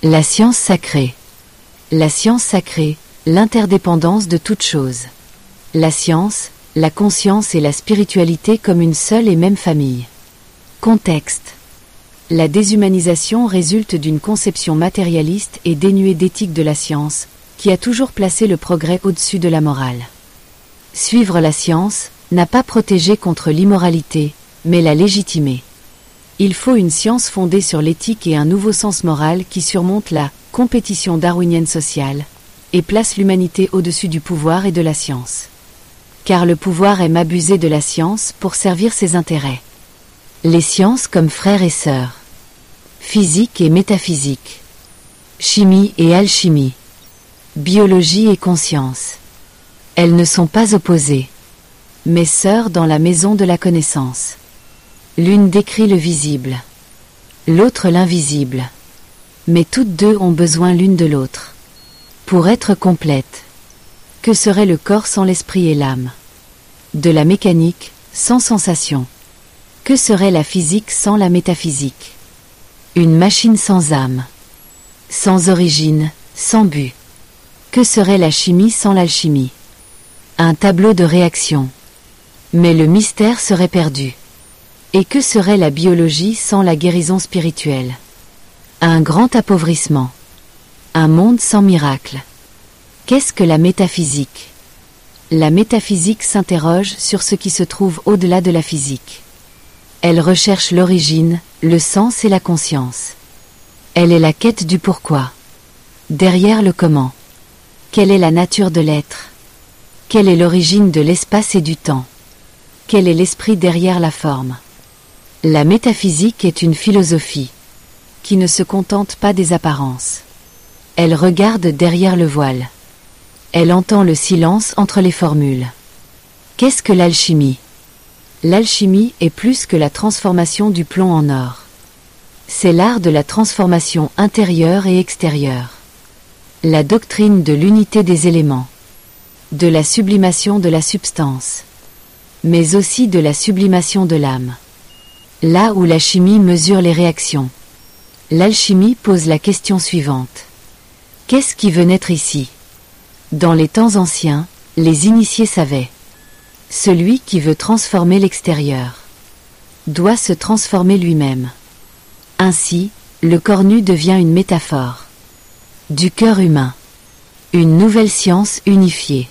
La science sacrée. La science sacrée, l'interdépendance de toutes choses. La science, la conscience et la spiritualité comme une seule et même famille. Contexte. La déshumanisation résulte d'une conception matérialiste et dénuée d'éthique de la science, qui a toujours placé le progrès au-dessus de la morale. Suivre la science n'a pas protégé contre l'immoralité, mais l'a légitimée. Il faut une science fondée sur l'éthique et un nouveau sens moral qui surmonte la compétition darwinienne sociale et place l'humanité au-dessus du pouvoir et de la science. Car le pouvoir aime abuser de la science pour servir ses intérêts. Les sciences comme frères et sœurs. Physique et métaphysique. Chimie et alchimie. Biologie et conscience. Elles ne sont pas opposées, mais sœurs dans la maison de la connaissance. L'une décrit le visible, l'autre l'invisible. Mais toutes deux ont besoin l'une de l'autre. Pour être complètes. Que serait le corps sans l'esprit et l'âme? De la mécanique, sans sensation. Que serait la physique sans la métaphysique? Une machine sans âme. Sans origine, sans but. Que serait la chimie sans l'alchimie? Un tableau de réaction. Mais le mystère serait perdu. Et que serait la biologie sans la guérison spirituelle? Un grand appauvrissement. Un monde sans miracle. Qu'est-ce que la métaphysique? La métaphysique s'interroge sur ce qui se trouve au-delà de la physique. Elle recherche l'origine, le sens et la conscience. Elle est la quête du pourquoi. Derrière le comment. Quelle est la nature de l'être? Quelle est l'origine de l'espace et du temps? Quel est l'esprit derrière la forme? La métaphysique est une philosophie qui ne se contente pas des apparences. Elle regarde derrière le voile. Elle entend le silence entre les formules. Qu'est-ce que l'alchimie? L'alchimie est plus que la transformation du plomb en or. C'est l'art de la transformation intérieure et extérieure. La doctrine de l'unité des éléments. De la sublimation de la substance. Mais aussi de la sublimation de l'âme. Là où la chimie mesure les réactions. L'alchimie pose la question suivante. Qu'est-ce qui veut naître ici? Dans les temps anciens, les initiés savaient. Celui qui veut transformer l'extérieur doit se transformer lui-même. Ainsi, le corps nu devient une métaphore. Du cœur humain. Une nouvelle science unifiée.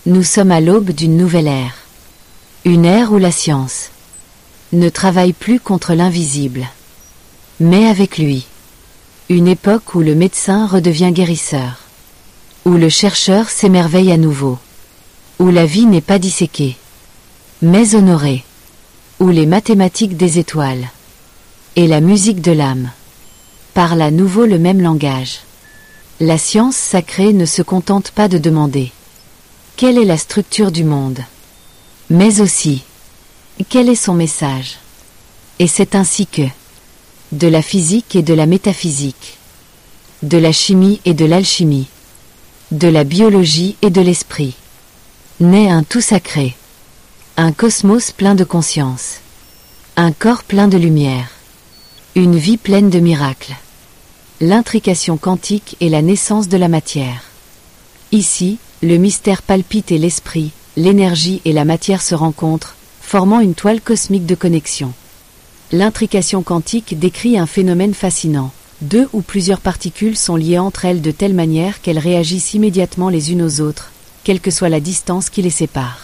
Nous sommes à l'aube d'une nouvelle ère. Une ère où la science ne travaille plus contre l'invisible, mais avec lui. Une époque où le médecin redevient guérisseur, où le chercheur s'émerveille à nouveau, où la vie n'est pas disséquée, mais honorée, où les mathématiques des étoiles et la musique de l'âme parlent à nouveau le même langage. La science sacrée ne se contente pas de demander quelle est la structure du monde, mais aussi quel est son message. Et c'est ainsi que de la physique et de la métaphysique, de la chimie et de l'alchimie, de la biologie et de l'esprit, naît un tout sacré, un cosmos plein de conscience, un corps plein de lumière, une vie pleine de miracles. L'intrication quantique est la naissance de la matière. Ici, le mystère palpite et l'esprit, l'énergie et la matière se rencontrent, formant une toile cosmique de connexion. L'intrication quantique décrit un phénomène fascinant. Deux ou plusieurs particules sont liées entre elles de telle manière qu'elles réagissent immédiatement les unes aux autres, quelle que soit la distance qui les sépare.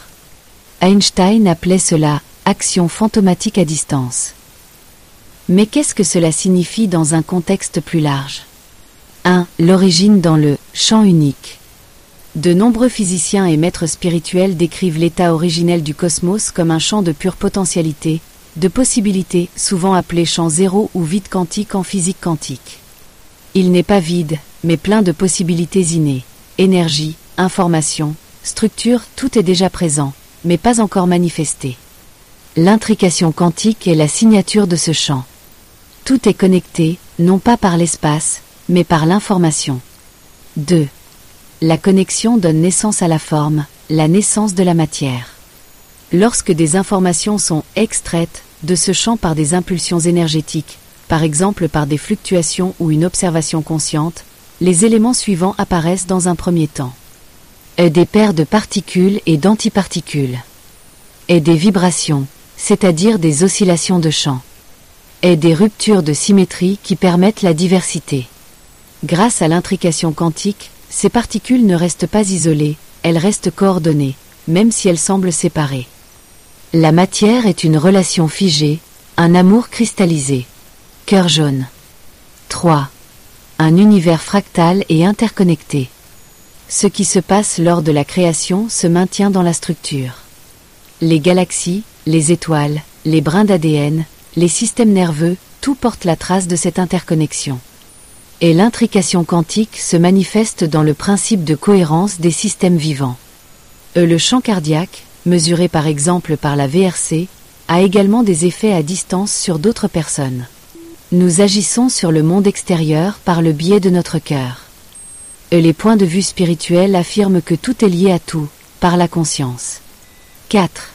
Einstein appelait cela « action fantomatique à distance ». Mais qu'est-ce que cela signifie dans un contexte plus large? 1. L'origine dans le « champ unique ». De nombreux physiciens et maîtres spirituels décrivent l'état originel du cosmos comme un champ de pure potentialité, de possibilités, souvent appelé champ zéro ou vide quantique en physique quantique. Il n'est pas vide, mais plein de possibilités innées. Énergie, information, structure, tout est déjà présent, mais pas encore manifesté. L'intrication quantique est la signature de ce champ. Tout est connecté, non pas par l'espace, mais par l'information. 2. La connexion donne naissance à la forme, la naissance de la matière. Lorsque des informations sont extraites de ce champ par des impulsions énergétiques, par exemple par des fluctuations ou une observation consciente, les éléments suivants apparaissent dans un premier temps. Des paires de particules et d'antiparticules. Des vibrations, c'est-à-dire des oscillations de champ. Des ruptures de symétrie qui permettent la diversité. Grâce à l'intrication quantique, ces particules ne restent pas isolées, elles restent coordonnées, même si elles semblent séparées. La matière est une relation figée, un amour cristallisé. Cœur jaune. 3. Un univers fractal et interconnecté. Ce qui se passe lors de la création se maintient dans la structure. Les galaxies, les étoiles, les brins d'ADN, les systèmes nerveux, tout porte la trace de cette interconnexion. Et l'intrication quantique se manifeste dans le principe de cohérence des systèmes vivants. Le champ cardiaque, mesuré par exemple par la VRC, a également des effets à distance sur d'autres personnes. Nous agissons sur le monde extérieur par le biais de notre cœur. Les points de vue spirituels affirment que tout est lié à tout, par la conscience. 4.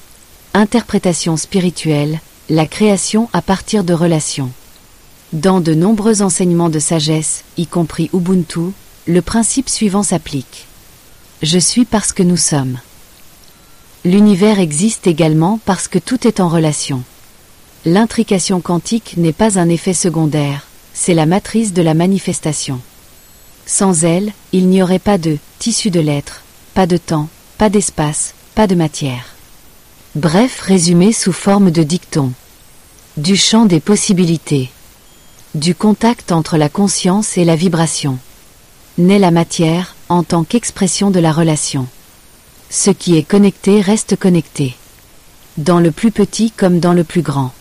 Interprétation spirituelle, la création à partir de relations. Dans de nombreux enseignements de sagesse, y compris Ubuntu, le principe suivant s'applique. Je suis parce que nous sommes. L'univers existe également parce que tout est en relation. L'intrication quantique n'est pas un effet secondaire, c'est la matrice de la manifestation. Sans elle, il n'y aurait pas de tissu de l'être, pas de temps, pas d'espace, pas de matière. Bref, résumé sous forme de dicton. Du champ des possibilités. Du contact entre la conscience et la vibration. Naît la matière, en tant qu'expression de la relation. Ce qui est connecté reste connecté. Dans le plus petit comme dans le plus grand.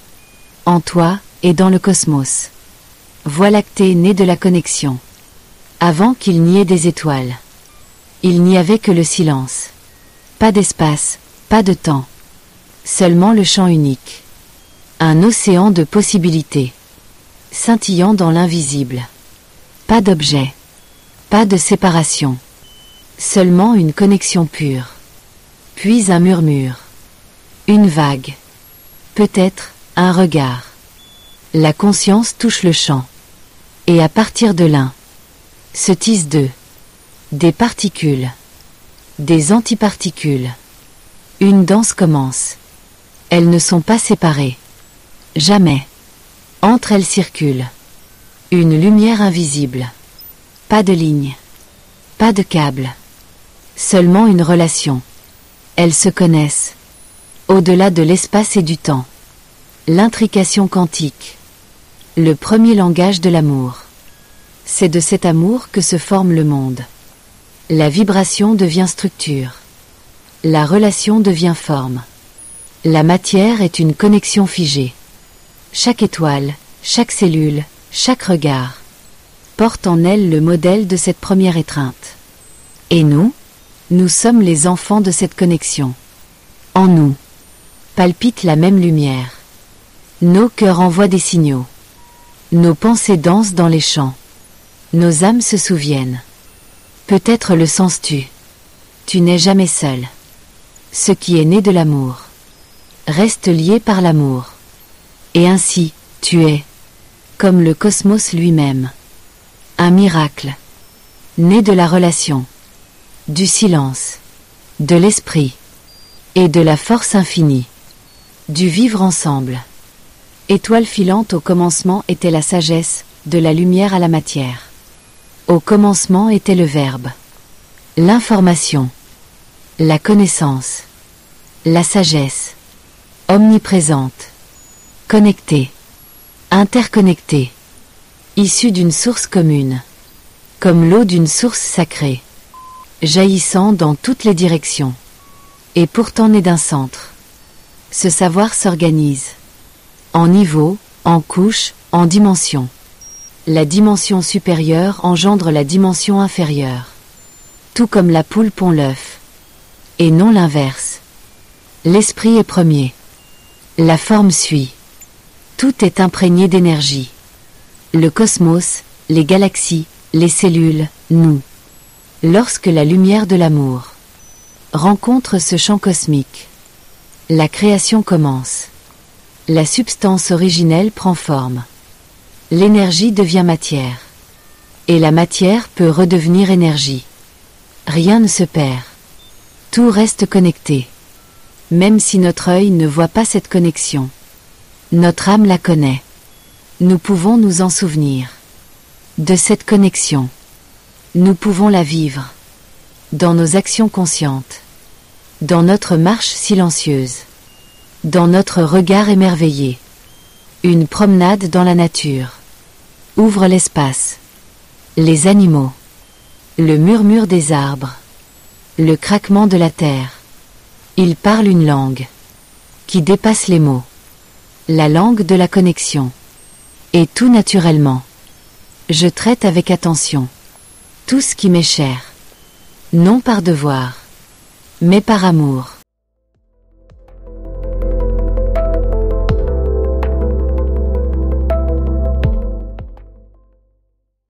En toi, et dans le cosmos. Voie lactée née de la connexion. Avant qu'il n'y ait des étoiles. Il n'y avait que le silence. Pas d'espace, pas de temps. Seulement le champ unique. Un océan de possibilités. Scintillant dans l'invisible. Pas d'objet. Pas de séparation. Seulement une connexion pure. Puis un murmure. Une vague. Peut-être, un regard. La conscience touche le champ. Et à partir de l'un, se tissent des particules. Des antiparticules. Une danse commence. Elles ne sont pas séparées. Jamais. Entre elles circule. Une lumière invisible. Pas de ligne. Pas de câble. Seulement une relation. Elles se connaissent. Au-delà de l'espace et du temps. L'intrication quantique. Le premier langage de l'amour. C'est de cet amour que se forme le monde. La vibration devient structure. La relation devient forme. La matière est une connexion figée. Chaque étoile, chaque cellule, chaque regard porte en elle le modèle de cette première étreinte. Et nous sommes les enfants de cette connexion. En nous palpite la même lumière. Nos cœurs envoient des signaux. Nos pensées dansent dans les champs. Nos âmes se souviennent. Peut-être le sens-tu. Tu n'es jamais seul. Ce qui est né de l'amour reste lié par l'amour. Et ainsi, tu es, comme le cosmos lui-même. Un miracle, né de la relation, du silence, de l'esprit, et de la force infinie, du vivre ensemble. Étoile filante au commencement était la sagesse, de la lumière à la matière. Au commencement était le verbe. L'information, la connaissance, la sagesse, omniprésente, connectée, interconnectée, issue d'une source commune, comme l'eau d'une source sacrée, jaillissant dans toutes les directions, et pourtant née d'un centre. Ce savoir s'organise, en niveaux, en couches, en dimensions. La dimension supérieure engendre la dimension inférieure. Tout comme la poule pond l'œuf. Et non l'inverse. L'esprit est premier. La forme suit. Tout est imprégné d'énergie. Le cosmos, les galaxies, les cellules, nous. Lorsque la lumière de l'amour rencontre ce champ cosmique, la création commence. La substance originelle prend forme. L'énergie devient matière. Et la matière peut redevenir énergie. Rien ne se perd. Tout reste connecté. Même si notre œil ne voit pas cette connexion. Notre âme la connaît. Nous pouvons nous en souvenir. De cette connexion. Nous pouvons la vivre. Dans nos actions conscientes. Dans notre marche silencieuse. Dans notre regard émerveillé. Une promenade dans la nature. Ouvre l'espace. Les animaux. Le murmure des arbres. Le craquement de la terre. Ils parlent une langue. Qui dépasse les mots. La langue de la connexion. Et tout naturellement. Je traite avec attention. Tout ce qui m'est cher. Non par devoir. Mais par amour.